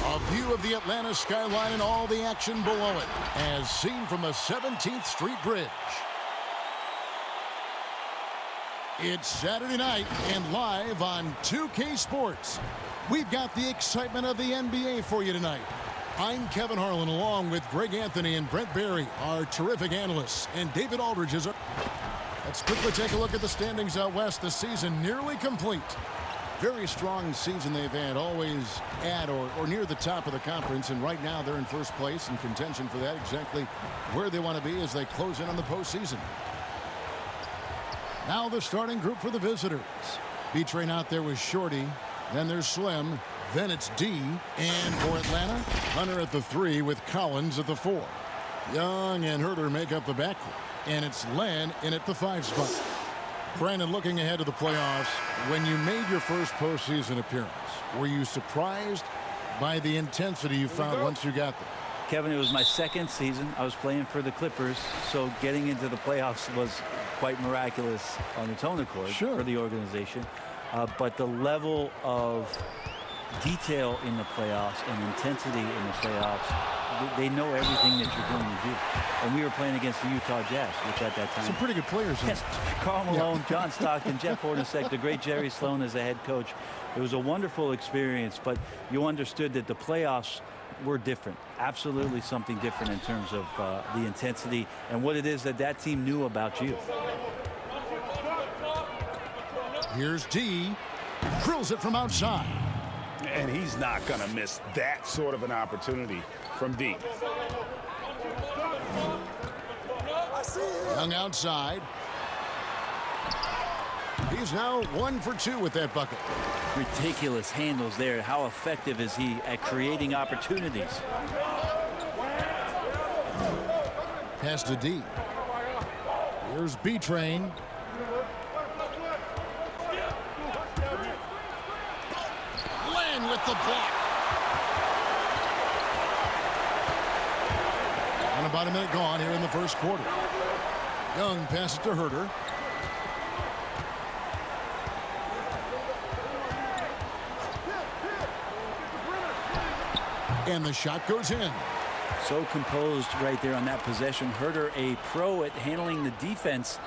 A view of the Atlanta skyline and all the action below it, as seen from the 17th Street Bridge. It's Saturday night and live on 2K Sports. We've got the excitement of the NBA for you tonight. I'm Kevin Harlan along with Greg Anthony and Brent Barry, our terrific analysts, and David Aldridge is our... Let's quickly take a look at the standings out west. The season nearly complete. Very strong season they've had, always at or near the top of the conference, and right now they're in first place in contention for that, exactly where they want to be as they close in on the postseason. Now the starting group for the visitors. B-Train out there with Shorty, then there's Slim, then it's D, and for Atlanta, Hunter at the 3 with Collins at the 4. Young and Herter make up the backcourt, and it's Len in at the 5 spot. Brandon, looking ahead to the playoffs, when you made your first postseason appearance, were you surprised by the intensity you found once you got there? Kevin, it was my second season. I was playing for the Clippers, so getting into the playoffs was quite miraculous on its own accord for the organization. But the level of detail in the playoffs and intensity in the playoffs, they know everything that you're going to do. And we were playing against the Utah Jazz, which at that time... Some pretty good players. Yes, Karl Malone, John Stockton, Jeff Hornacek, the great Jerry Sloan as the head coach. It was a wonderful experience, but you understood that the playoffs were different. Absolutely something different in terms of the intensity and what it is that that team knew about you. Here's D. Drills it from outside. And he's not going to miss that sort of an opportunity from D. Young outside. He's now 1 for 2 with that bucket. Ridiculous handles there. How effective is he at creating opportunities? Pass to D. Here's B-Train. Len with the block. And about a minute gone here in the first quarter. Young passes to Herter. And the shot goes in. So composed right there on that possession. Herter, a pro at handling the defense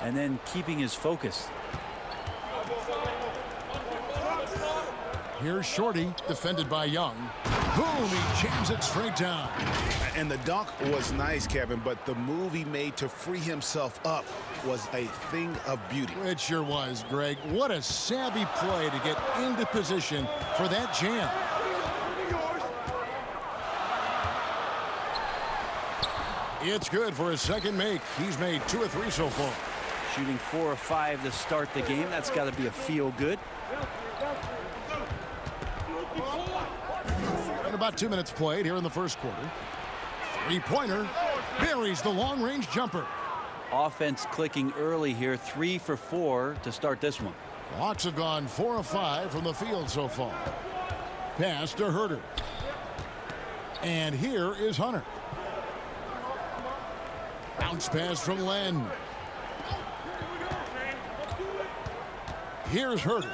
and then keeping his focus. Here's Shorty, defended by Young. Boom, he jams it straight down. And the dunk was nice, Kevin, but the move he made to free himself up was a thing of beauty. It sure was, Greg. What a savvy play to get into position for that jam. It's good for his second make. He's made 2 or 3 so far. Shooting 4 or 5 to start the game. That's got to be a feel good. And about 2 minutes played here in the first quarter. 3-pointer buries the long-range jumper. Offense clicking early here. 3 for 4 to start this one. The Hawks have gone 4 of 5 from the field so far. Pass to Herter. And here is Hunter. Bounce pass from Len. Here's Herter.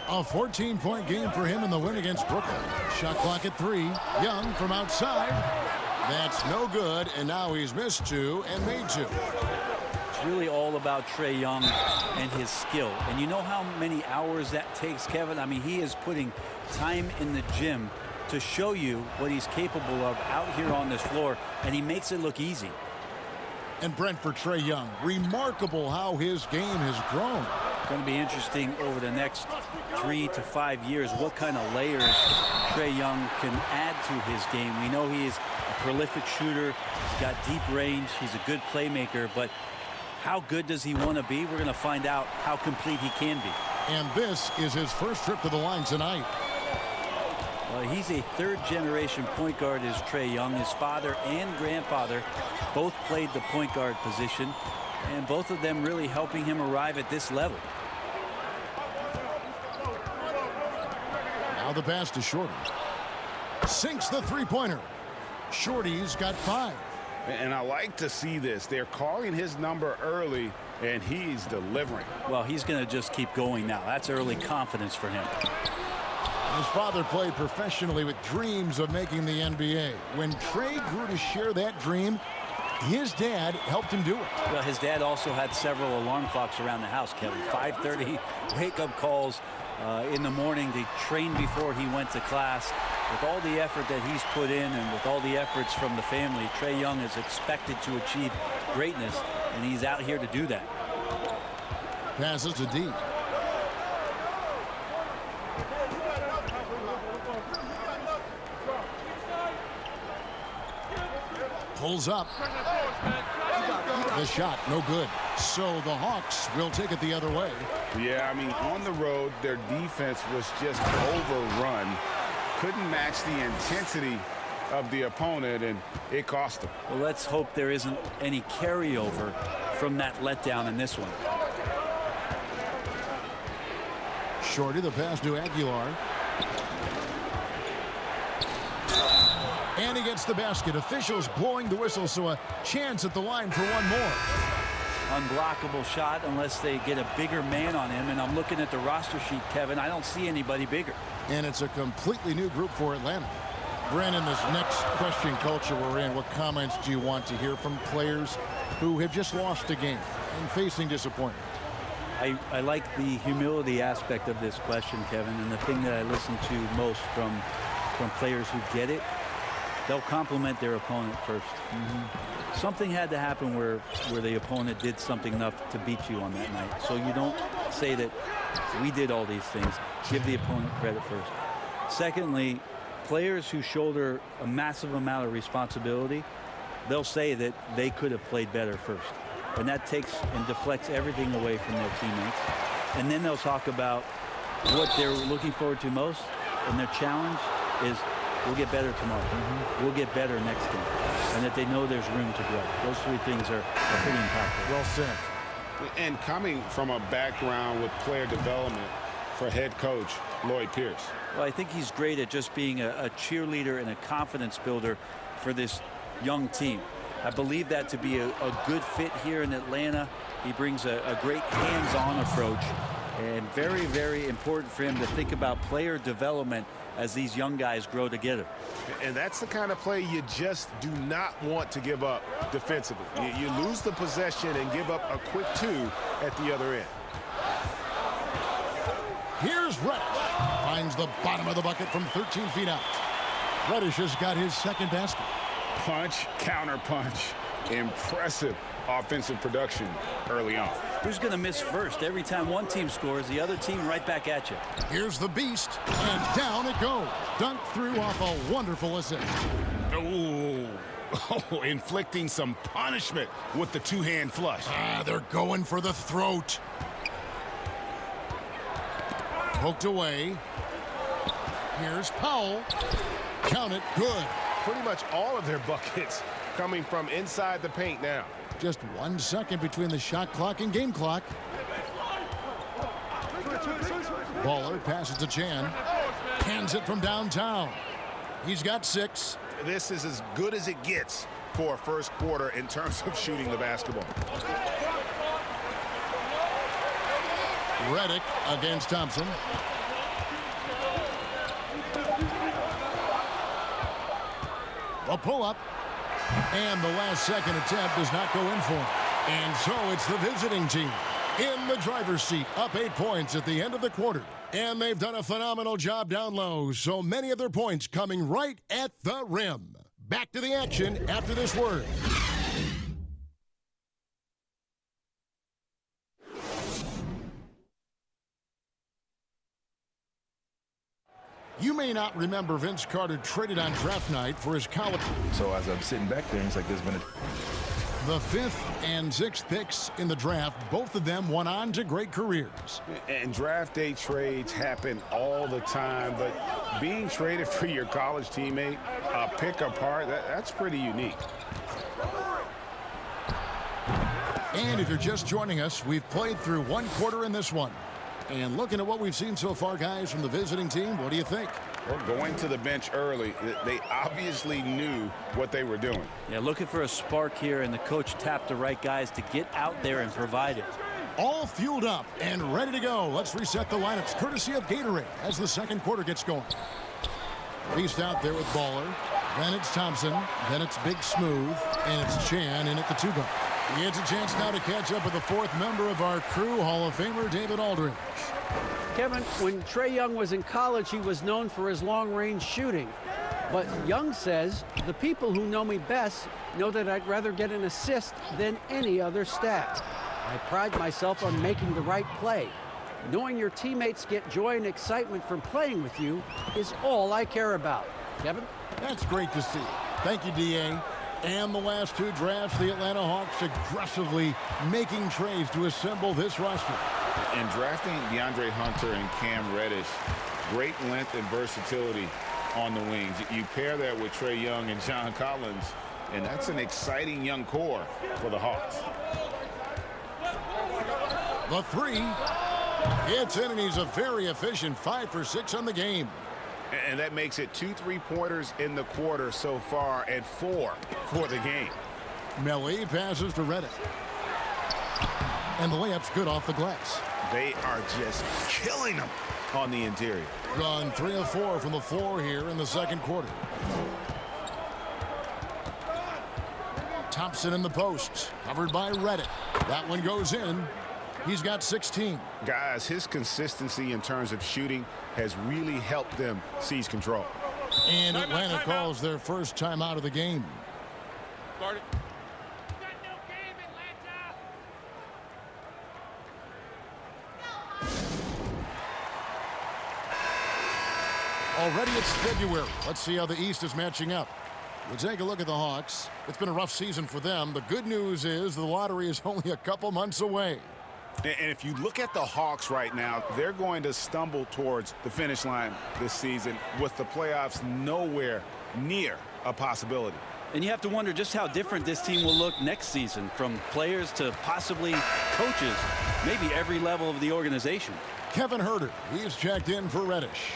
A 14-point game for him in the win against Brooklyn. Shot clock at 3. Young from outside. That's no good, and now he's missed 2 and made 2. It's really all about Trae Young and his skill. And you know how many hours that takes, Kevin? I mean, he is putting time in the gym to show you what he's capable of out here on this floor, and he makes it look easy. And Brent, for Trae Young, remarkable how his game has grown. Going to be interesting over the next 3 to 5 years what kind of layers Trae Young can add to his game. We know he is a prolific shooter. He's got deep range. He's a good playmaker. But how good does he want to be? We're going to find out how complete he can be. And this is his first trip to the line tonight. Well, he's a third-generation point guard, is Trae Young. His father and grandfather both played the point guard position, and both of them really helping him arrive at this level. Now the pass to Shorty. Sinks the three-pointer. Shorty's got 5. And I like to see this. They're calling his number early, and he's delivering. Well, he's going to just keep going now. That's early confidence for him. His father played professionally with dreams of making the NBA. When Trey grew to share that dream, his dad helped him do it. Well, his dad also had several alarm clocks around the house, Kevin. 5:30 wake-up calls in the morning to train before he went to class. With all the effort that he's put in and with all the efforts from the family, Trae Young is expected to achieve greatness, and he's out here to do that. Passes to D. Pulls up. The shot, no good. So the Hawks will take it the other way. Yeah, I mean, on the road, their defense was just overrun. Couldn't match the intensity of the opponent, and it cost them. Well, let's hope there isn't any carryover from that letdown in this one. Shorty, the pass to Aguilar. And he gets the basket. Officials blowing the whistle, so a chance at the line for one more. Unblockable shot unless they get a bigger man on him. And I'm looking at the roster sheet, Kevin. I don't see anybody bigger. And it's a completely new group for Atlanta. Brandon, this next question culture we're in, what comments do you want to hear from players who have just lost a game and facing disappointment? I like the humility aspect of this question, Kevin. And the thing that I listen to most from players who get it, they'll compliment their opponent first. Something had to happen where the opponent did something enough to beat you on that night. So you don't say that we did all these things. Give the opponent credit first. Secondly, players who shoulder a massive amount of responsibility, they'll say that they could have played better first. And that takes and deflects everything away from their teammates. And then they'll talk about what they're looking forward to most. And their challenge is, we'll get better tomorrow. We'll get better next game. And that they know there's room to grow. Those three things are pretty impactful. Well said. And coming from a background with player development for head coach Lloyd Pierce. Well, I think he's great at just being a cheerleader and a confidence builder for this young team. I believe that to be a good fit here in Atlanta. He brings a great hands-on approach. And very, very important for him to think about player development as these young guys grow together. And that's the kind of play you just do not want to give up defensively. You lose the possession and give up a quick two at the other end. Here's Reddish. Finds the bottom of the bucket from 13 feet out. Reddish has got his second basket. Punch, counter punch. Impressive offensive production early on. Who's going to miss first? Every time one team scores, the other team right back at you. Here's the beast, and down it goes. Dunked through off a wonderful assist. Oh, inflicting some punishment with the two-hand flush. They're going for the throat. Poked away. Here's Powell. Count it, good. Pretty much all of their buckets coming from inside the paint now. Just 1 second between the shot clock and game clock. Baller passes to Chan. Hands it from downtown. He's got 6. This is as good as it gets for a first quarter in terms of shooting the basketball. Reddick against Thompson. A pull-up. And the last second attempt does not go in for him. And so it's the visiting team in the driver's seat, up 8 points at the end of the quarter. And they've done a phenomenal job down low, so many of their points coming right at the rim. Back to the action after this word. You may not remember Vince Carter traded on draft night for his college. So as I'm sitting back there, it's like there's been The 5th and 6th picks in the draft, both of them went on to great careers. And draft day trades happen all the time, but being traded for your college teammate, a pick apart, that's pretty unique. And if you're just joining us, we've played through 1 quarter in this one. And looking at what we've seen so far, guys, from the visiting team, what do you think? Well, going to the bench early, they obviously knew what they were doing. Yeah, looking for a spark here, and the coach tapped the right guys to get out there and provide it. All fueled up and ready to go. Let's reset the lineups courtesy of Gatorade as the second quarter gets going. Raced out there with Baller. Then it's Thompson. Then it's Big Smooth. And it's Chan in at the 2-guard. He gets a chance now to catch up with the fourth member of our crew, Hall of Famer David Aldridge. Kevin, when Trae Young was in college, he was known for his long-range shooting. But Young says, the people who know me best know that I'd rather get an assist than any other stat. I pride myself on making the right play. Knowing your teammates get joy and excitement from playing with you is all I care about. Kevin? That's great to see. Thank you, D.A. And the last two drafts, the Atlanta Hawks aggressively making trades to assemble this roster. And drafting DeAndre Hunter and Cam Reddish, great length and versatility on the wings. You pair that with Trae Young and John Collins, and that's an exciting young core for the Hawks. The three. It's in, and he's a very efficient 5 for 6 on the game. And that makes it 2 3-pointers in the quarter so far and 4 for the game. Melly passes to Reddick. And the layup's good off the glass. They are just killing them on the interior. Gone 3 of 4 from the floor here in the second quarter. Thompson in the post, covered by Reddick. That one goes in. He's got 16. Guys, his consistency in terms of shooting has really helped them seize control. And Atlanta calls their first time out of the game. Start it. Already it's February. Let's see how the East is matching up. We'll take a look at the Hawks. It's been a rough season for them. The good news is the lottery is only a couple months away. And if you look at the Hawks right now, they're going to stumble towards the finish line this season with the playoffs nowhere near a possibility. And you have to wonder just how different this team will look next season, from players to possibly coaches, maybe every level of the organization. Kevin Huerter, he's checked in for Reddish.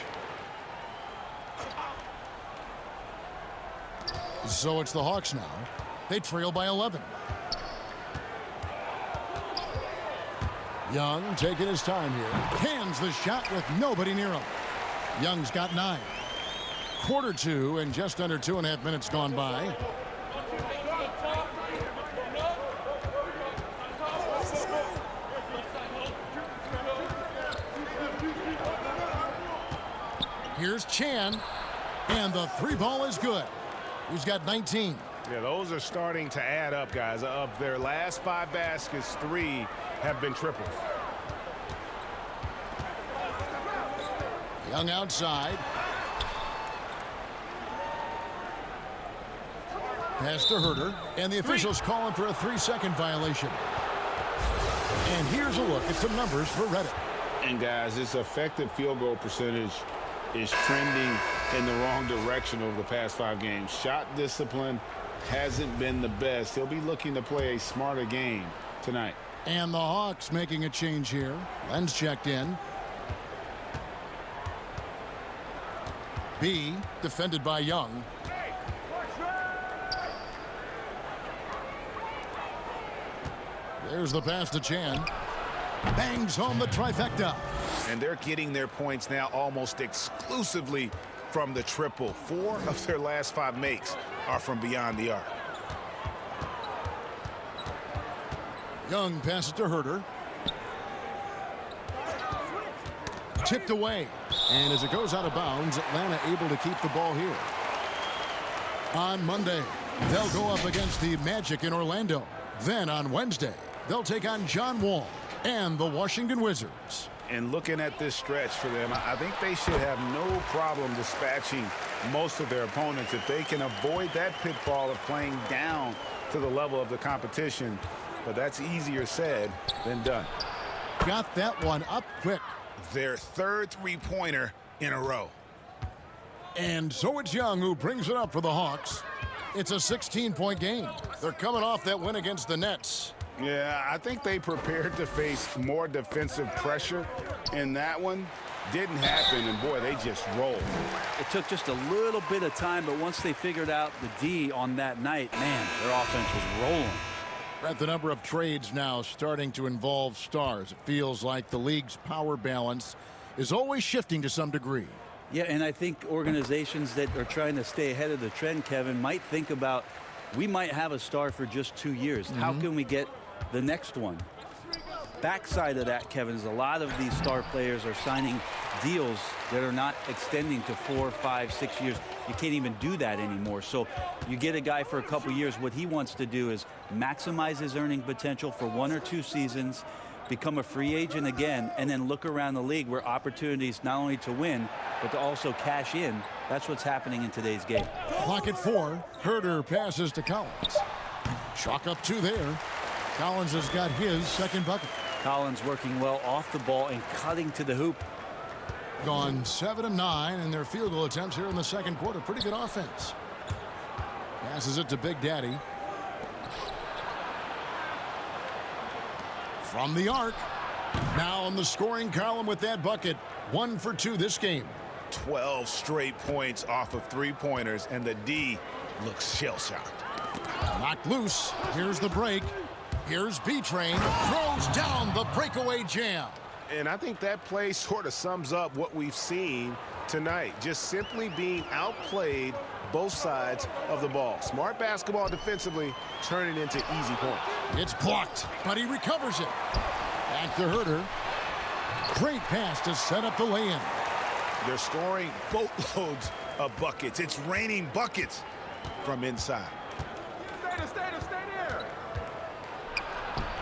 So it's the Hawks now. They trail by 11. Young taking his time here. Cans the shot with nobody near him. Young's got 9. Quarter 2 and just under 2.5 minutes gone by. Here's Chan. And the 3-ball is good. He's got 19. Yeah, those are starting to add up, guys. Of their last 5 baskets, 3 have been triples. Young outside. Pass to Huerter. And the officials calling for a 3-second violation. And here's a look at some numbers for Reddick. And, guys, this effective field goal percentage is trending in the wrong direction over the past 5 games. Shot discipline hasn't been the best. He'll be looking to play a smarter game tonight. And the Hawks making a change here. Len's checked in. B defended by Young. There's the pass to Chan. Bangs home the trifecta. And they're getting their points now almost exclusively from the triple. 4 of their last 5 makes are from beyond the arc. Young passes to Huerter. Tipped away. And as it goes out of bounds, Atlanta able to keep the ball here. On Monday, they'll go up against the Magic in Orlando. Then on Wednesday, they'll take on John Wall and the Washington Wizards. And looking at this stretch for them, I think they should have no problem dispatching most of their opponents if they can avoid that pitfall of playing down to the level of the competition. But that's easier said than done. Got that one up quick. Their 3rd 3-pointer in a row. And so it's Young who brings it up for the Hawks. It's a 16-point game. They're coming off that win against the Nets. Yeah, I think they prepared to face more defensive pressure in that one. Didn't happen, and boy, they just rolled. It took just a little bit of time, but once they figured out the D on that night, man, their offense was rolling. Brett, the number of trades now starting to involve stars. It feels like the league's power balance is always shifting to some degree. Yeah, and I think organizations that are trying to stay ahead of the trend, Kevin, might think about, we might have a star for just 2 years. How can we get the next one? Backside of that, Kevin, is a lot of these star players are signing deals that are not extending to 4, 5, 6 years. You can't even do that anymore. So you get a guy for a couple years. What he wants to do is maximize his earning potential for 1 or 2 seasons, become a free agent again, and then look around the league where opportunities not only to win, but to also cash in. That's what's happening in today's game. Clock at 4. Herder passes to Collins. Chalk up 2 there. Collins has got his second bucket. Collins working well off the ball and cutting to the hoop. Gone 7 of 9 in their field goal attempts here in the second quarter. Pretty good offense. Passes it to Big Daddy. From the arc. Now in the scoring column with that bucket. 1 for 2 this game. 12 straight points off of 3-pointers, and the D looks shell-shocked. Knocked loose. Here's the break. Here's B-Train. Throws down the breakaway jam. And I think that play sort of sums up what we've seen tonight. Just simply being outplayed both sides of the ball. Smart basketball defensively, turning into easy points. It's blocked, but he recovers it. Back to Herder. Great pass to set up the lay-in. They're scoring boatloads of buckets. It's raining buckets from inside.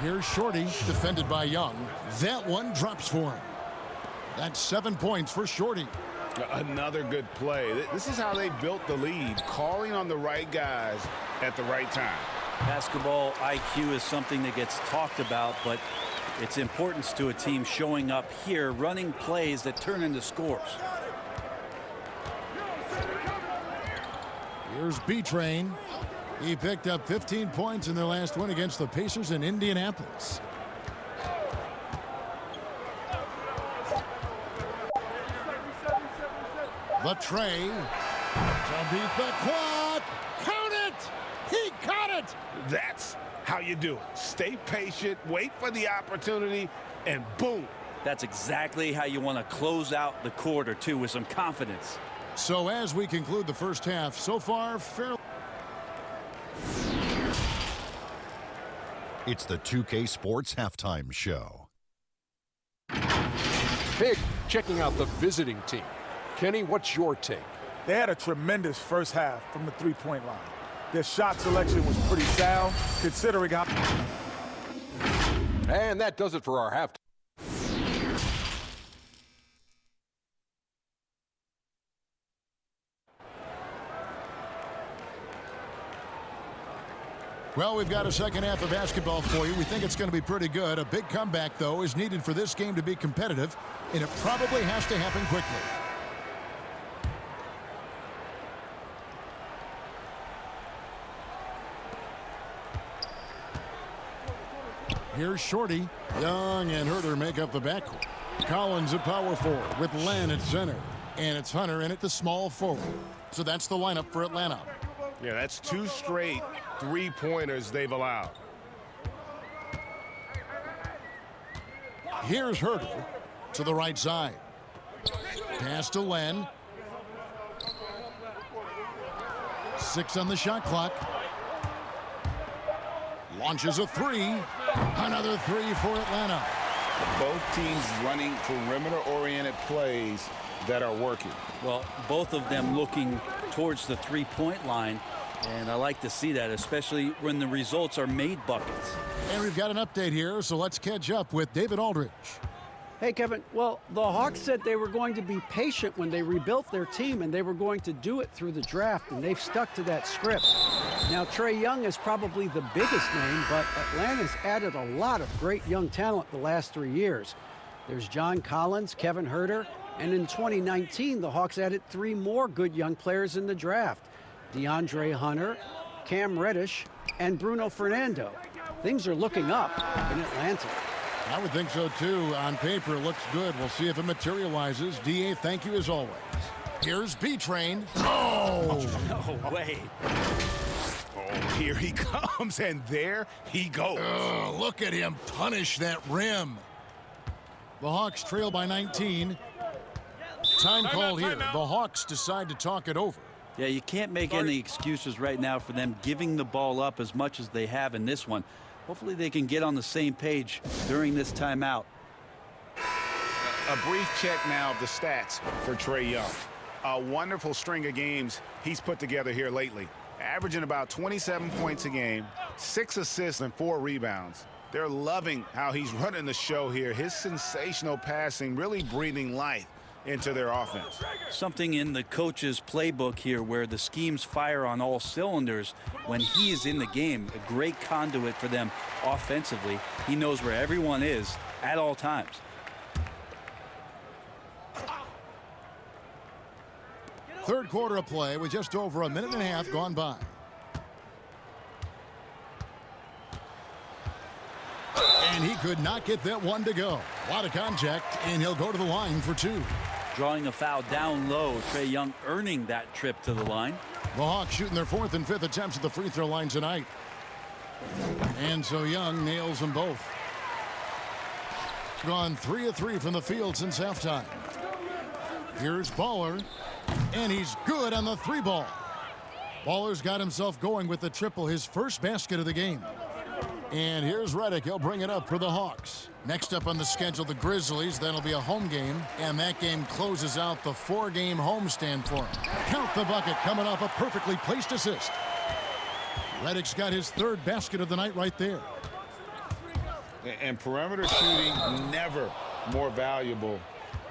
Here's Shorty, defended by Young. That one drops for him. That's 7 points for Shorty. Another good play. This is how they built the lead, calling on the right guys at the right time. Basketball IQ is something that gets talked about, but its importance to a team showing up here, running plays that turn into scores. Here's B-Train. He picked up 15 points in their last win against the Pacers in Indianapolis. The tray to beat the clock. Count it! He caught it! That's how you do it. Stay patient, wait for the opportunity, and boom. That's exactly how you want to close out the quarter, too, with some confidence. So as we conclude the first half, so far, fairly. It's the 2K Sports Halftime Show. Big checking out the visiting team. Kenny, what's your take? They had a tremendous first half from the three-point line. Their shot selection was pretty sound, considering how... And that does it for our halftime. Well, we've got a second half of basketball for you. We think it's going to be pretty good. A big comeback, though, is needed for this game to be competitive, and it probably has to happen quickly. Here's Shorty. Young and Herder make up the backcourt. Collins at power forward with Len at center. And it's Hunter in at the small forward. So that's the lineup for Atlanta. Yeah, that's 2 straight three-pointers they've allowed. Here's Herder to the right side. Pass to Len. 6 on the shot clock. Launches a 3. Another 3 for Atlanta. Both teams running perimeter-oriented plays that are working. Well, both of them looking towards the three-point line, and I like to see that, especially when the results are made buckets. And we've got an update here, so let's catch up with David Aldridge. Hey, Kevin. Well, the Hawks said they were going to be patient when they rebuilt their team, and they were going to do it through the draft, and they've stuck to that script. Now, Trae Young is probably the biggest name, but Atlanta's added a lot of great young talent the last 3 years. There's John Collins, Kevin Herter, and in 2019, the Hawks added 3 more good young players in the draft. DeAndre Hunter, Cam Reddish, and Bruno Fernando. Things are looking up in Atlanta. I would think so, too. On paper, it looks good. We'll see if it materializes. D.A., thank you as always. Here's B-Train. Oh! No way. Here he comes, and there he goes. Oh, look at him punish that rim. The Hawks trail by 19. Time called here. The Hawks decide to talk it over. Yeah, you can't make any excuses right now for them giving the ball up as much as they have in this one. Hopefully they can get on the same page during this timeout. A brief check now of the stats for Trae Young. A wonderful string of games he's put together here lately. Averaging about 27 points a game, 6 assists and 4 rebounds. They're loving how he's running the show here. His sensational passing really breathing life into their offense. Something in the coach's playbook here where the schemes fire on all cylinders when he is in the game. A great conduit for them offensively. He knows where everyone is at all times. Third quarter of play with just over a minute and a half gone by. And he could not get that one to go. A lot of contact, and he'll go to the line for 2. Drawing a foul down low. Trae Young earning that trip to the line. The Hawks shooting their 4th and 5th attempts at the free throw line tonight. And so Young nails them both. Gone 3 of 3 from the field since halftime. Here's Baller, and he's good on the 3-ball. Baller's got himself going with the triple, his first basket of the game. And here's Redick. He'll bring it up for the Hawks. Next up on the schedule, the Grizzlies. That'll be a home game, and that game closes out the 4-game homestand for him. Count the bucket coming off a perfectly placed assist. Redick's got his 3rd basket of the night right there. And perimeter shooting never more valuable.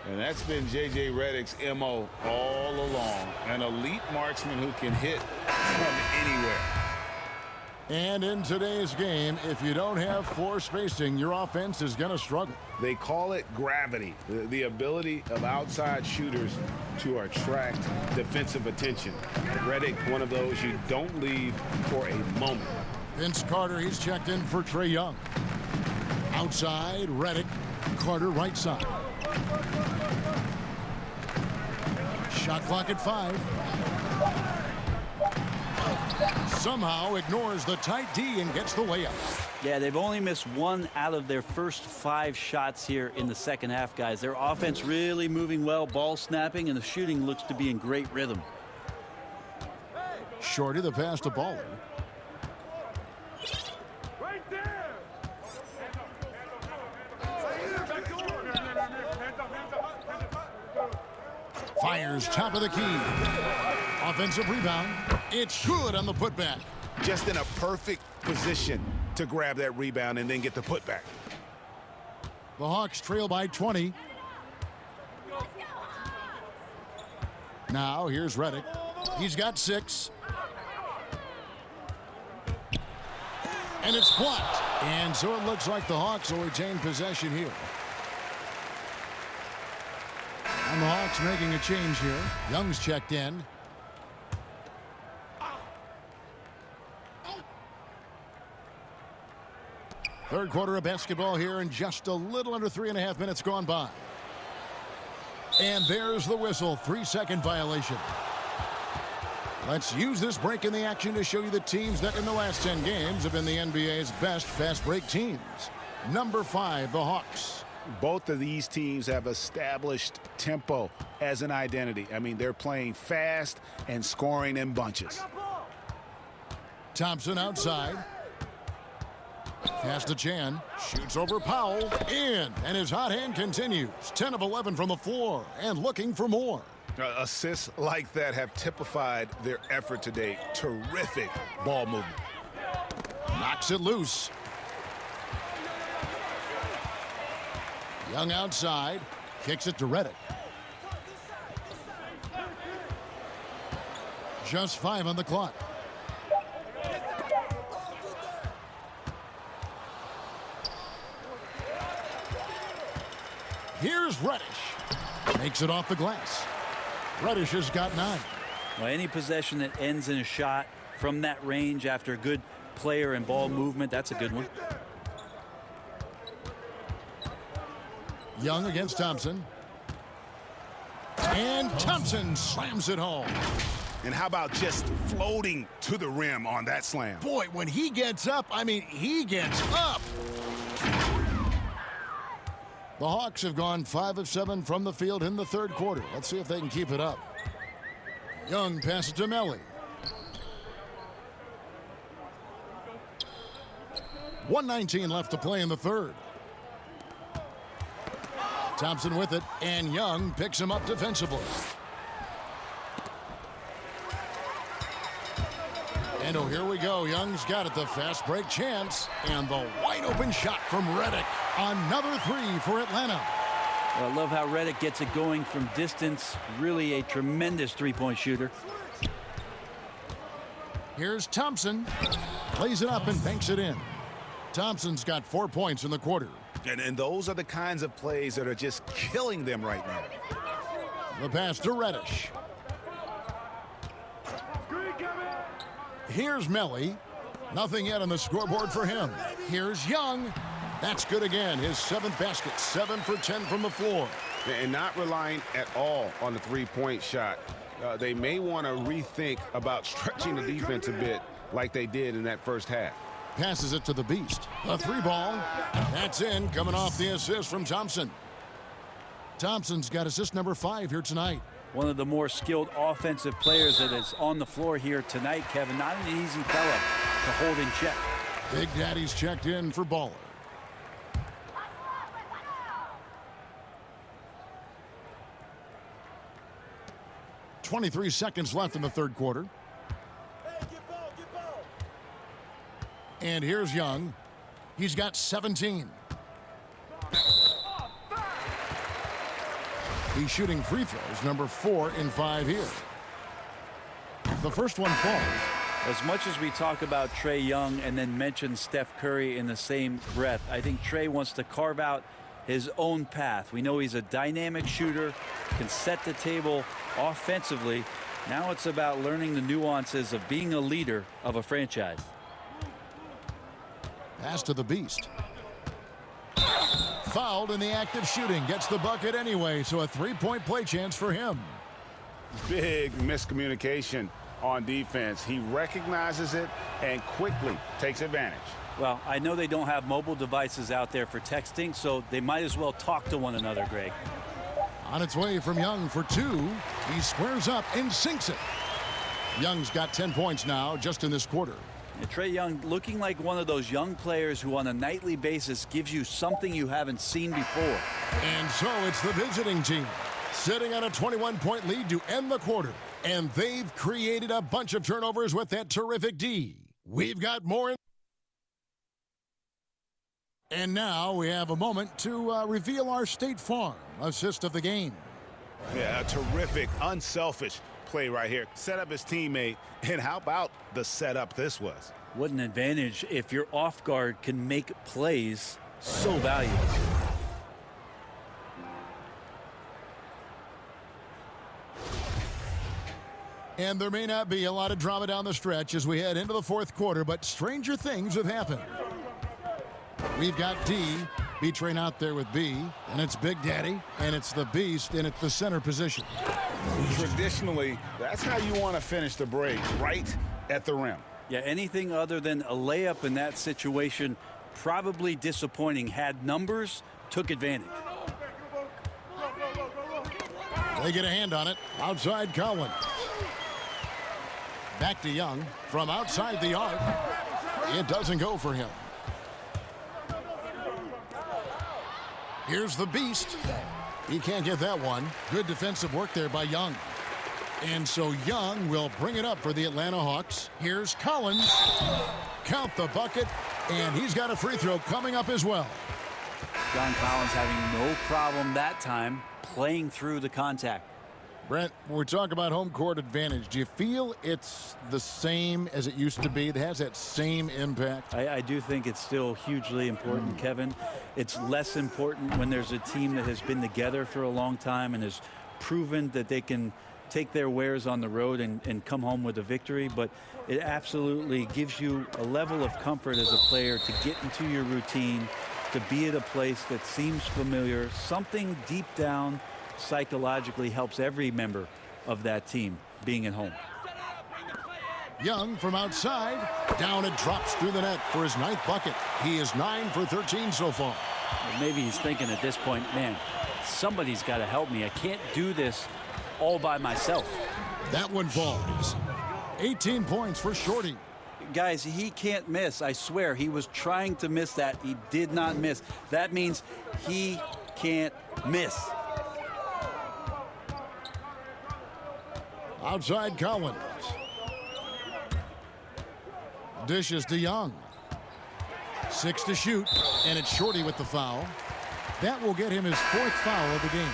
And that's been J.J. Redick's M.O. all along. An elite marksman who can hit from anywhere. And in today's game, if you don't have floor spacing, your offense is going to struggle. They call it gravity, the ability of outside shooters to attract defensive attention. Redick, one of those you don't leave for a moment. Vince Carter, he's checked in for Trae Young. Outside, Redick. Carter right side. Shot clock at 5. Somehow ignores the tight D and gets the layup. Yeah, they've only missed 1 out of their first 5 shots here in the second half, guys. Their offense really moving well, ball snapping, and the shooting looks to be in great rhythm. Shorty the pass to Baller. Fires top of the key. Offensive rebound. It's good on the putback. Just in a perfect position to grab that rebound and then get the putback. The Hawks trail by 20. Now here's Redick. He's got 6. And it's blocked. And so it looks like the Hawks will retain possession here. And the Hawks making a change here. Young's checked in. Third quarter of basketball here, and just a little under 3.5 minutes gone by. And there's the whistle. 3-second violation. Let's use this break in the action to show you the teams that in the last 10 games have been the NBA's best fast break teams. Number 5, the Hawks. Both of these teams have established tempo as an identity. I mean, they're playing fast and scoring in bunches. Thompson outside. Pass to Chan. Shoots over Powell. In. And his hot hand continues. 10 of 11 from the floor and looking for more. Assists like that have typified their effort today. Terrific ball movement. Knocks it loose. Young outside. Kicks it to Redick. Just 5 on the clock. Here's Reddish. Makes it off the glass. Reddish has got 9. Well, any possession that ends in a shot from that range after good player and ball movement, that's a good one. Young against Thompson. And Thompson slams it home. And how about just floating to the rim on that slam? Boy, when he gets up, I mean, he gets up. The Hawks have gone 5 of 7 from the field in the third quarter. Let's see if they can keep it up. Young passes to Melly. 1:19 left to play in the third. Thompson with it, and Young picks him up defensively. And oh, here we go. Young's got it, the fast break chance, and the wide open shot from Redick. Another three for Atlanta. Well, I love how Redick gets it going from distance. Really a tremendous three-point shooter. Here's Thompson. Lays it up and banks it in. Thompson's got 4 points in the quarter. And those are the kinds of plays that are just killing them right now. The pass to Reddish. Here's Melly. Nothing yet on the scoreboard for him. Here's Young. That's good again. His 7th basket. 7 for 10 from the floor. And not relying at all on the three-point shot. They may want to rethink about stretching the defense a bit like they did in that first half. Passes it to the Beast. A 3-ball. That's in, coming off the assist from Thompson. Thompson's got assist number 5 here tonight. One of the more skilled offensive players that is on the floor here tonight, Kevin. Not an easy fella to hold in check. Big Daddy's checked in for Baller. .23 seconds left in the third quarter. And here's Young. He's got 17. He's shooting free throws, number 4 in 5 here. The first one falls. As much as we talk about Trae Young and then mention Steph Curry in the same breath, I think Trae wants to carve out his own path. We know he's a dynamic shooter, can set the table offensively. Now it's about learning the nuances of being a leader of a franchise. Pass to the Beast. Fouled in the act of shooting. Gets the bucket anyway, so a 3-point play chance for him. Big miscommunication on defense. He recognizes it and quickly takes advantage. Well, I know they don't have mobile devices out there for texting, so they might as well talk to one another, Greg. On its way from Young for 2. He squares up and sinks it. Young's got 10 points now just in this quarter. And Trae Young looking like one of those young players who on a nightly basis gives you something you haven't seen before. And so it's the visiting team sitting on a 21-point lead to end the quarter. And they've created a bunch of turnovers with that terrific D. We've got more. And now we have a moment to reveal our State Farm assist of the game. Yeah, a terrific, unselfish play right here. Set up his teammate, and how about the setup this was? What an advantage if your off guard can make plays so valuable. And there may not be a lot of drama down the stretch as we head into the fourth quarter, but stranger things have happened. We've got D, B-Train out there with B, and it's Big Daddy, and it's the Beast in at the center position. Traditionally, that's how you want to finish the break, right at the rim. Yeah, anything other than a layup in that situation, probably disappointing. Had numbers, took advantage. They get a hand on it. Outside Collins. Back to Young from outside the arc. It doesn't go for him. Here's the Beast. He can't get that one. Good defensive work there by Young. And so Young will bring it up for the Atlanta Hawks. Here's Collins. Count the bucket. And he's got a free throw coming up as well. John Collins having no problem that time playing through the contact. Brent, when we talk about home court advantage, do you feel it's the same as it used to be? It has that same impact? I do think it's still hugely important, Kevin. It's less important when there's a team that has been together for a long time and has proven that they can take their wares on the road and come home with a victory. But it absolutely gives you a level of comfort as a player to get into your routine, to be at a place that seems familiar. Something deep down psychologically helps every member of that team being at home. Young from outside. Down it drops through the net for his 9th bucket. He is 9 for 13 so far. Well, maybe he's thinking at this point, man, somebody's got to help me. I can't do this all by myself. That one falls. 18 points for Shorty. Guys, he can't miss. I swear, he was trying to miss that. He did not miss. That means he can't miss. Outside Collins. Dishes to Young. 6 to shoot, and it's Shorty with the foul. That will get him his 4th foul of the game.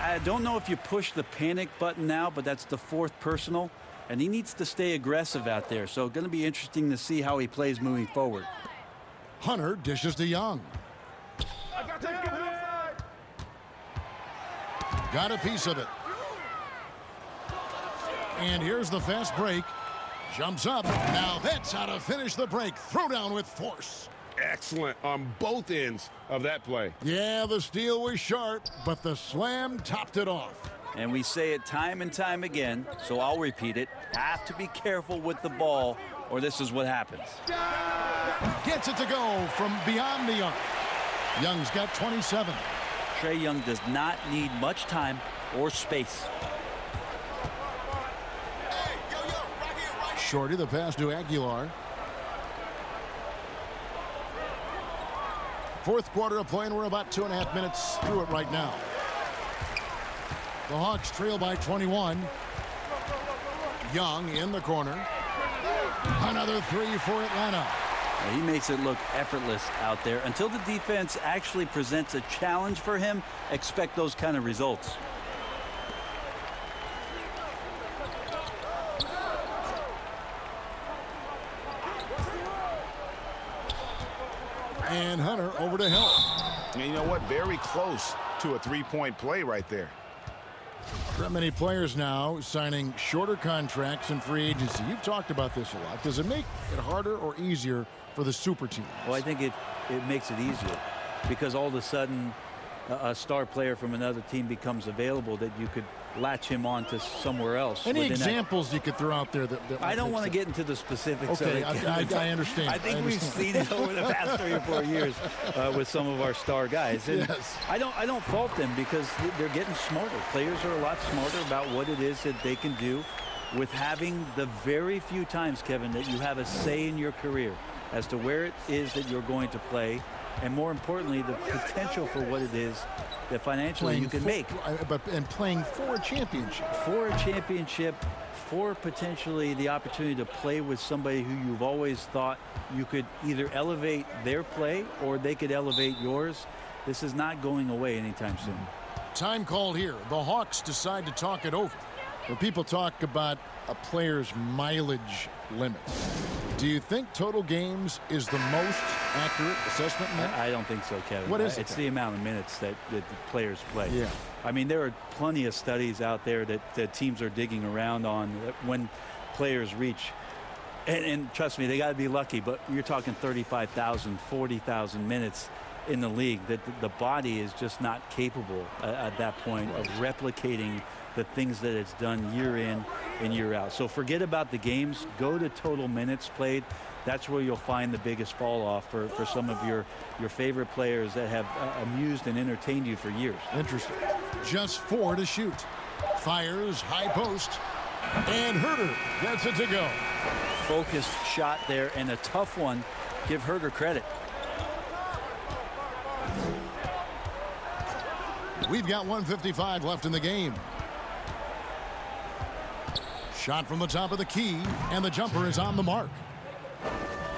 I don't know if you push the panic button now, but that's the 4th personal, and he needs to stay aggressive out there. So going to be interesting to see how he plays moving forward. Hunter dishes to Young. Got a piece of it. And here's the fast break. Jumps up. Now that's how to finish the break. Throw down with force. Excellent on both ends of that play. Yeah, the steal was sharp, but the slam topped it off. And we say it time and time again, so I'll repeat it. Have to be careful with the ball, or this is what happens. Gets it to go from beyond the arc. Young's got 27. Trae Young does not need much time or space. Shorty, the pass to Aguilar. 4th quarter of play, and we're about 2.5 minutes through it right now. The Hawks trail by 21. Young in the corner. Another 3 for Atlanta. He makes it look effortless out there. Until the defense actually presents a challenge for him, expect those kind of results. And Hunter over to help. And you know what? Very close to a 3-point play right there. Not many players now signing shorter contracts in free agency. You've talked about this a lot. Does it make it harder or easier for the super teams? Well, I think it makes it easier because all of a sudden a star player from another team becomes available that you could latch him on to somewhere else. Any examples you could throw out there that I don't want to get into the specifics. Okay, of it. I understand. I think we've seen it over the past 3 or 4 years with some of our star guys. And yes. I don't fault them because they're getting smarter. Players are a lot smarter about what it is that they can do with having the very few times, Kevin, that you have a say in your career as to where it is that you're going to play, and more importantly, the potential for what it is that financially you can make. And playing for a championship. For a championship, for potentially the opportunity to play with somebody who you've always thought you could either elevate their play or they could elevate yours. This is not going away anytime soon. Time called here. The Hawks decide to talk it over. When people talk about a player's mileage limit, do you think total games is the most accurate assessment? I don't think so, Kevin. What is it? It's the amount of minutes that the players play. Yeah. I mean, there are plenty of studies out there that teams are digging around on when players reach. And trust me, they got to be lucky, but you're talking 35,000, 40,000 minutes in the league, that the body is just not capable at that point of replicating the things that it's done year in and year out. So forget about the games. Go to total minutes played. That's where you'll find the biggest fall off for some of your favorite players that have amused and entertained you for years. Interesting. Just 4 to shoot. Fires high post. And Herter gets it to go. Focused shot there, and a tough one. Give Herter credit. We've got 1:55 left in the game. Shot from the top of the key, and the jumper is on the mark.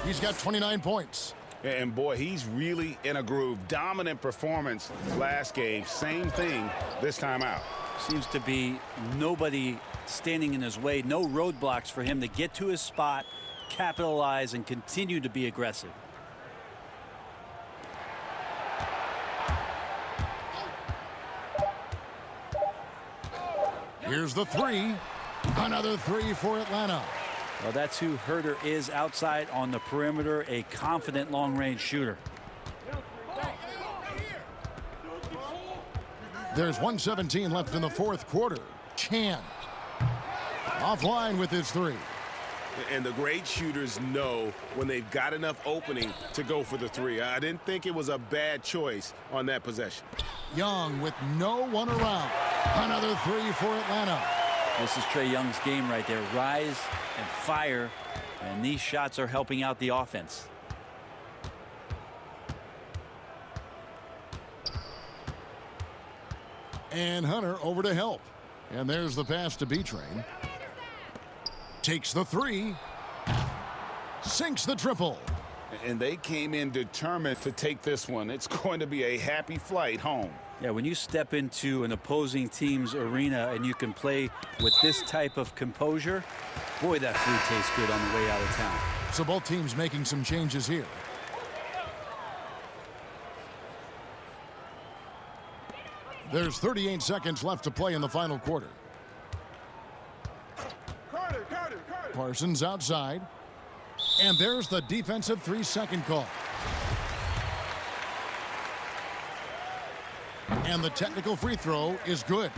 He's got 29 points. And boy, he's really in a groove. Dominant performance last game. Same thing this time out. Seems to be nobody standing in his way. No roadblocks for him to get to his spot, capitalize, and continue to be aggressive. Here's the 3. Another 3 for Atlanta. Well, that's who Herter is outside on the perimeter, a confident long-range shooter. There's 1:17 left in the 4th quarter. Chan offline with his 3. And the great shooters know when they've got enough opening to go for the three. I didn't think it was a bad choice on that possession. Young with no one around. Another three for Atlanta. This is Trae Young's game right there. Rise and fire. And these shots are helping out the offense. And Hunter over to help. And there's the pass to B-Train. Takes the three. Sinks the triple. And they came in determined to take this one. It's going to be a happy flight home. Yeah, when you step into an opposing team's arena and you can play with this type of composure, boy, that food tastes good on the way out of town. So both teams making some changes here. There's 38 seconds left to play in the final quarter. Parsons outside. And there's the defensive 3-second call. And the technical free throw is good.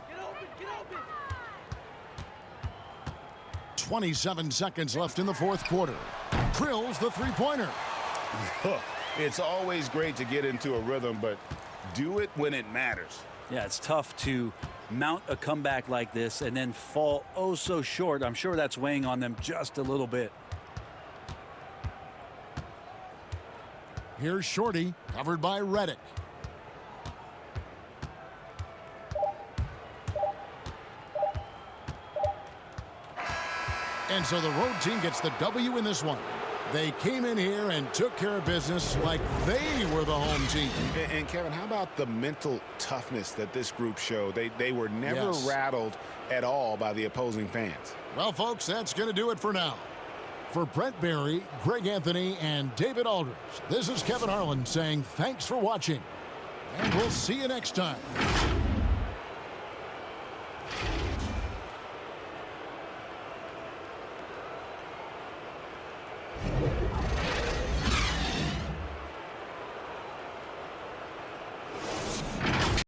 Get open. 27 seconds left in the fourth quarter. Drills the three-pointer. It's always great to get into a rhythm, but do it when it matters. Yeah, it's tough to mount a comeback like this and then fall oh so short. I'm sure that's weighing on them just a little bit. Here's Shorty, covered by Reddick. And so the road team gets the W in this one. They came in here and took care of business like they were the home team. And Kevin, how about the mental toughness that this group showed? They were never rattled at all by the opposing fans. Well, folks, that's going to do it for now. For Brent Barry, Greg Anthony, and David Aldridge, this is Kevin Harlan saying thanks for watching. And we'll see you next time.